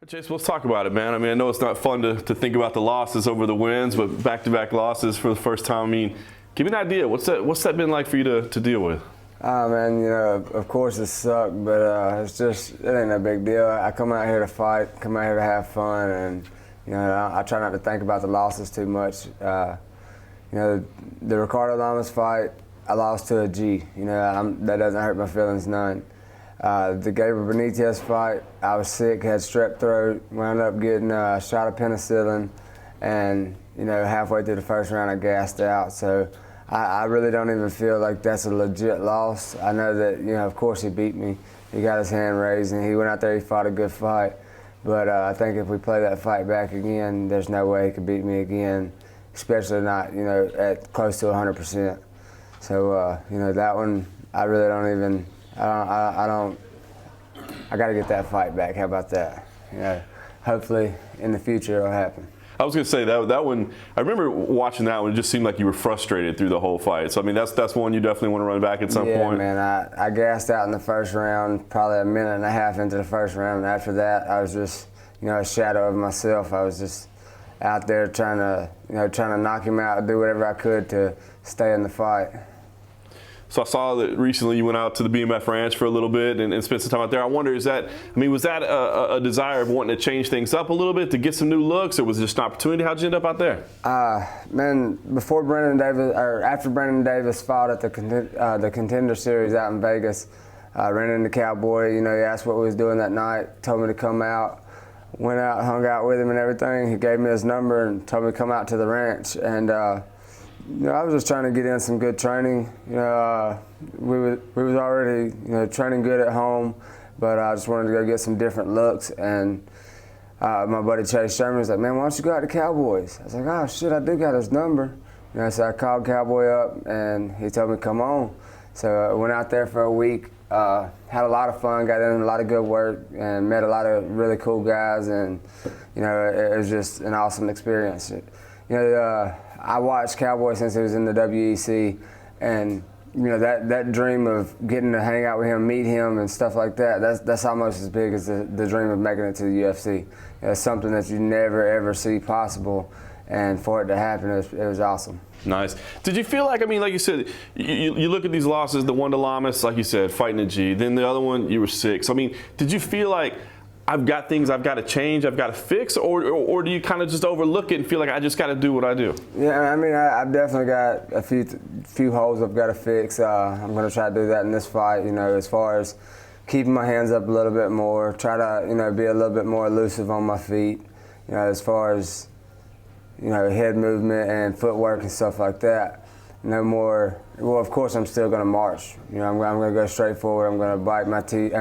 Chase, let's talk about it, man. I mean, I know it's not fun to think about the losses over the wins, but back-to-back losses for the first time. I mean, give me an idea. What's that been like for you to deal with? Man, you know, of course it sucked, but it ain't no big deal. I come out here to fight, come out here to have fun, and, you know, I try not to think about the losses too much. You know, the Ricardo Lamas fight, I lost to a G. You know, that doesn't hurt my feelings none. The Gabriel Benitez fight, I was sick, had strep throat, wound up getting a shot of penicillin, and, you know, halfway through the first round I gassed out. So I really don't even feel like that's a legit loss. I know that, you know, of course he beat me. He got his hand raised and he went out there, he fought a good fight. But I think if we play that fight back again, there's no way he could beat me again, especially not, you know, at close to 100%. So, you know, that one, I really don't even, I got to get that fight back. How about that? You know, hopefully in the future it'll happen. I was going to say that one. I remember watching that one. It just seemed like you were frustrated through the whole fight. So I mean, that's one you definitely want to run back at some point. Yeah, man. I gassed out in the first round, probably a minute and a half into the first round. And after that, I was just, you know, a shadow of myself. I was just out there trying to knock him out, do whatever I could to stay in the fight. So I saw that recently you went out to the BMF Ranch for a little bit and spent some time out there. I wonder, was that a desire of wanting to change things up a little bit to get some new looks, or was it just an opportunity? How'd you end up out there? Man, after Brandon Davis fought at the Contender Series out in Vegas, I ran into Cowboy. You know, he asked what we was doing that night, told me to come out. Went out, hung out with him and everything. He gave me his number and told me to come out to the ranch. And you know, I was just trying to get in some good training. You know, we was already, you know, training good at home, but I just wanted to go get some different looks. And my buddy Chase Sherman was like, "Man, why don't you go out to Cowboys?" I was like, "Oh shit, I do got his number." You know, so I called Cowboy up, and he told me to come on. So I went out there for a week, had a lot of fun, got in a lot of good work, and met a lot of really cool guys. And you know, it was just an awesome experience. You know, I watched Cowboy since he was in the WEC, and you know that dream of getting to hang out with him, meet him, and stuff like that. That's almost as big as the dream of making it to the UFC. It's something that you never ever see possible, and for it to happen, it was awesome. Nice. Did you feel like, I mean, like you said, you look at these losses, the one to Lamas, like you said, fighting a G. Then the other one, you were 6. I mean, did you feel like I've got things I've got to change, I've got to fix, or do you kind of just overlook it and feel like I just got to do what I do? Yeah, I mean, I've definitely got a few holes I've got to fix. I'm going to try to do that in this fight, you know, as far as keeping my hands up a little bit more, try to, you know, be a little bit more elusive on my feet, you know, as far as, you know, head movement and footwork and stuff like that. No more, well, of course I'm still going to march. You know, I'm going to go straight forward, I'm going to bite my teeth,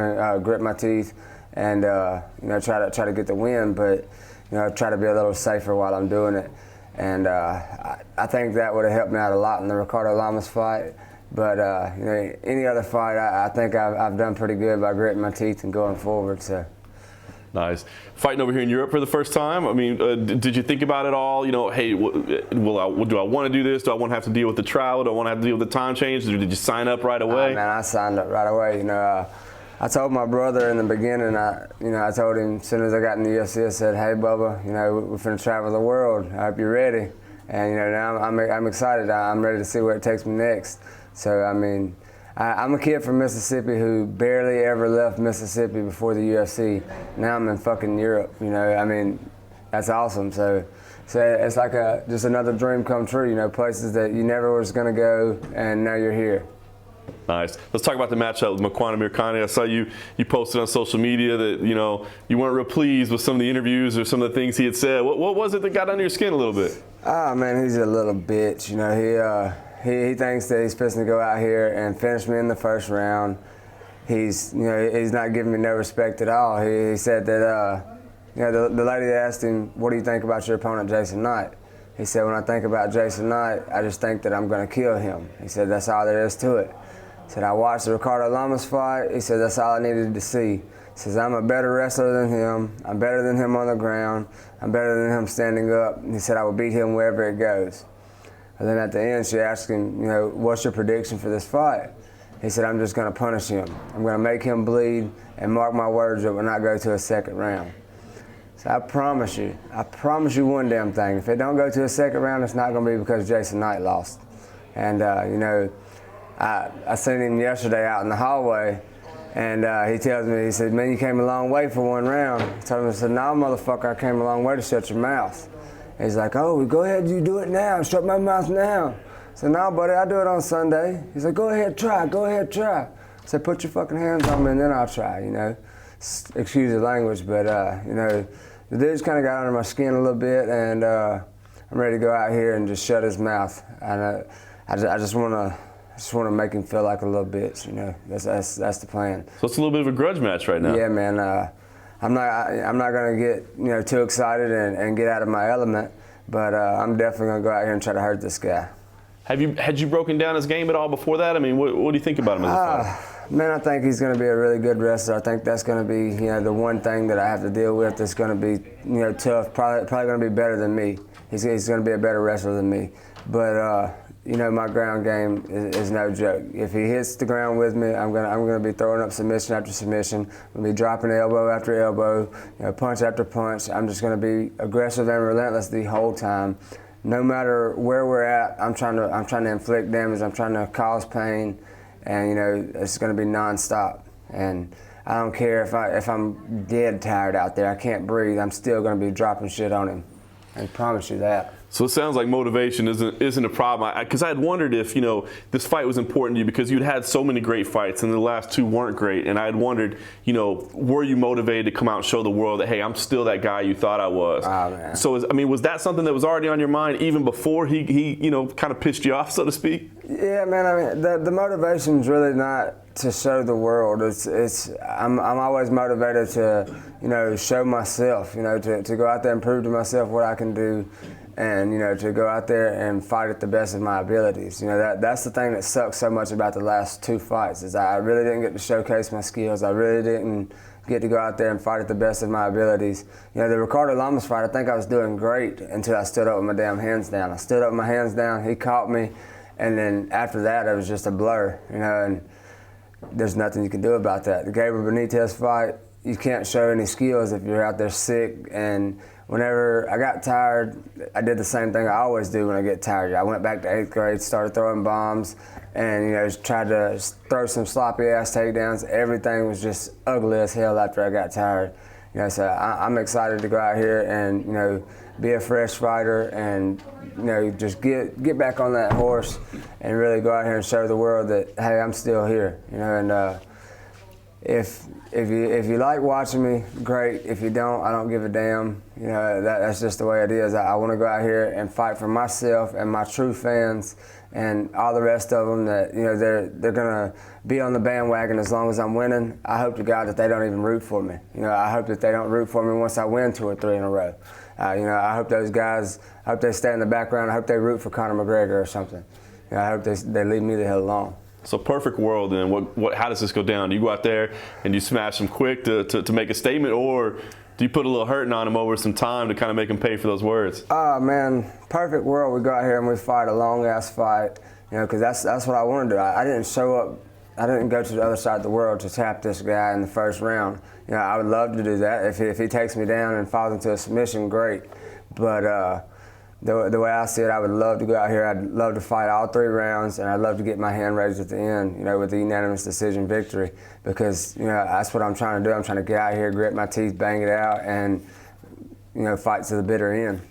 grip my teeth, and you know, try to get the win, but you know, try to be a little safer while I'm doing it. And I think that would have helped me out a lot in the Ricardo Lamas fight. But you know, any other fight, I think I've done pretty good by gritting my teeth and going forward. So. Nice. Fighting over here in Europe for the first time. I mean, did you think about it all? You know, hey, do I want to do this? Do I want to have to deal with the travel? Do I want to have to deal with the time change? Or did you sign up right away? Man, I signed up right away. You know. I told my brother in the beginning, I told him as soon as I got in the UFC, I said, "Hey, Bubba, you know, we're finna travel the world. I hope you're ready." And you know, now I'm excited. I'm ready to see where it takes me next. So I mean, I'm a kid from Mississippi who barely ever left Mississippi before the UFC. Now I'm in fucking Europe. You know, I mean, that's awesome. So it's like just another dream come true. You know, places that you never was gonna go, and now you're here. Nice. Let's talk about the matchup with Amir Khan. I saw you posted on social media that, you know, you weren't real pleased with some of the interviews or some of the things he had said. What was it that got under your skin a little bit? Ah, man, he's a little bitch. You know, he thinks that he's supposed to go out here and finish me in the first round. He's not giving me no respect at all. He said that, you know, the lady asked him, "What do you think about your opponent, Jason Knight?" He said, "When I think about Jason Knight, I just think that I'm going to kill him." He said, "That's all there is to it." He said, "I watched the Ricardo Lamas fight." He said, "That's all I needed to see." He says, "I'm a better wrestler than him. I'm better than him on the ground. I'm better than him standing up." And he said, "I will beat him wherever it goes." And then at the end, she asked him, you know, "What's your prediction for this fight?" He said, "I'm just going to punish him. I'm going to make him bleed, and mark my words, it will not go to a second round." So I promise you one damn thing. If it don't go to a second round, it's not going to be because Jason Knight lost. And, you know, I seen him yesterday out in the hallway, and he tells me, he said, man, you came a long way for one round. I told him, I said, no, motherfucker, I came a long way to shut your mouth. And he's like, oh, well, go ahead, you do it now. Shut my mouth now. I said, no, buddy, I'll do it on Sunday. He's like, go ahead, try. I said, put your fucking hands on me and then I'll try, you know. Excuse the language, but, you know, the dude's kind of got under my skin a little bit, and I'm ready to go out here and just shut his mouth. And I just want to make him feel like a little bitch, you know. That's the plan. So it's a little bit of a grudge match right now. Yeah, man. I'm not gonna get, you know, too excited and get out of my element, but I'm definitely gonna go out here and try to hurt this guy. Had you broken down his game at all before that? I mean, what do you think about him as a fighter? Man, I think he's going to be a really good wrestler. I think that's going to be, you know, the one thing that I have to deal with that's going to be, you know, tough. Probably going to be better than me. He's going to be a better wrestler than me. But you know, my ground game is no joke. If he hits the ground with me, I'm gonna be throwing up submission after submission. I'm gonna be dropping elbow after elbow, you know, punch after punch. I'm just gonna be aggressive and relentless the whole time. No matter where we're at, I'm trying to inflict damage. I'm trying to cause pain. And you know, it's going to be nonstop. And I don't care if I'm dead tired out there, I can't breathe, I'm still going to be dropping shit on him. I promise you that. So it sounds like motivation isn't a problem. Because I had wondered if, you know, this fight was important to you because you'd had so many great fights and the last two weren't great. And I had wondered, you know, were you motivated to come out and show the world that, hey, I'm still that guy you thought I was? Oh, man. So, I mean, was that something that was already on your mind even before he you know, kind of pissed you off, so to speak? Yeah, man. I mean, the motivation's really not to show the world. I'm always motivated to, you know, show myself, you know, to go out there and prove to myself what I can do. And, you know, to go out there and fight at the best of my abilities. You know, that's the thing that sucks so much about the last two fights is I really didn't get to showcase my skills. I really didn't get to go out there and fight at the best of my abilities. You know, the Ricardo Lamas fight, I think I was doing great until I stood up with my damn hands down. I stood up with my hands down, he caught me, and then after that it was just a blur, you know, and there's nothing you can do about that. The Gabriel Benitez fight, you can't show any skills if you're out there sick. And whenever I got tired, I did the same thing I always do when I get tired. I went back to 8th grade, started throwing bombs, and, you know, just tried to throw some sloppy ass takedowns. Everything was just ugly as hell after I got tired. You know, so I'm excited to go out here and, you know, be a fresh fighter and, you know, just get back on that horse and really go out here and show the world that, hey, I'm still here. You know, and if you like watching me, great. If you don't, I don't give a damn. You know, that's just the way it is. I want to go out here and fight for myself and my true fans and all the rest of them that, you know, they're gonna be on the bandwagon as long as I'm winning. I hope to God that they don't even root for me. You know, I hope that they don't root for me once I win 2 or 3 in a row. You know, I hope those guys, I hope they stay in the background. I hope they root for Conor McGregor or something. You know, I hope they leave me the hell alone. So perfect world, then. How does this go down? Do you go out there and you smash them quick to make a statement, or do you put a little hurting on them over some time to kind of make them pay for those words? Oh, man, perfect world. We go out here and we fight a long-ass fight, you know, because that's what I want to do. I didn't show up, I didn't go to the other side of the world to tap this guy in the first round. You know, I would love to do that. If he takes me down and falls into a submission, great. But the way I see it, I would love to go out here. I'd love to fight all 3 rounds, and I'd love to get my hand raised at the end, you know, with the unanimous decision victory, because, you know, that's what I'm trying to do. I'm trying to get out here, grit my teeth, bang it out, and, you know, fight to the bitter end.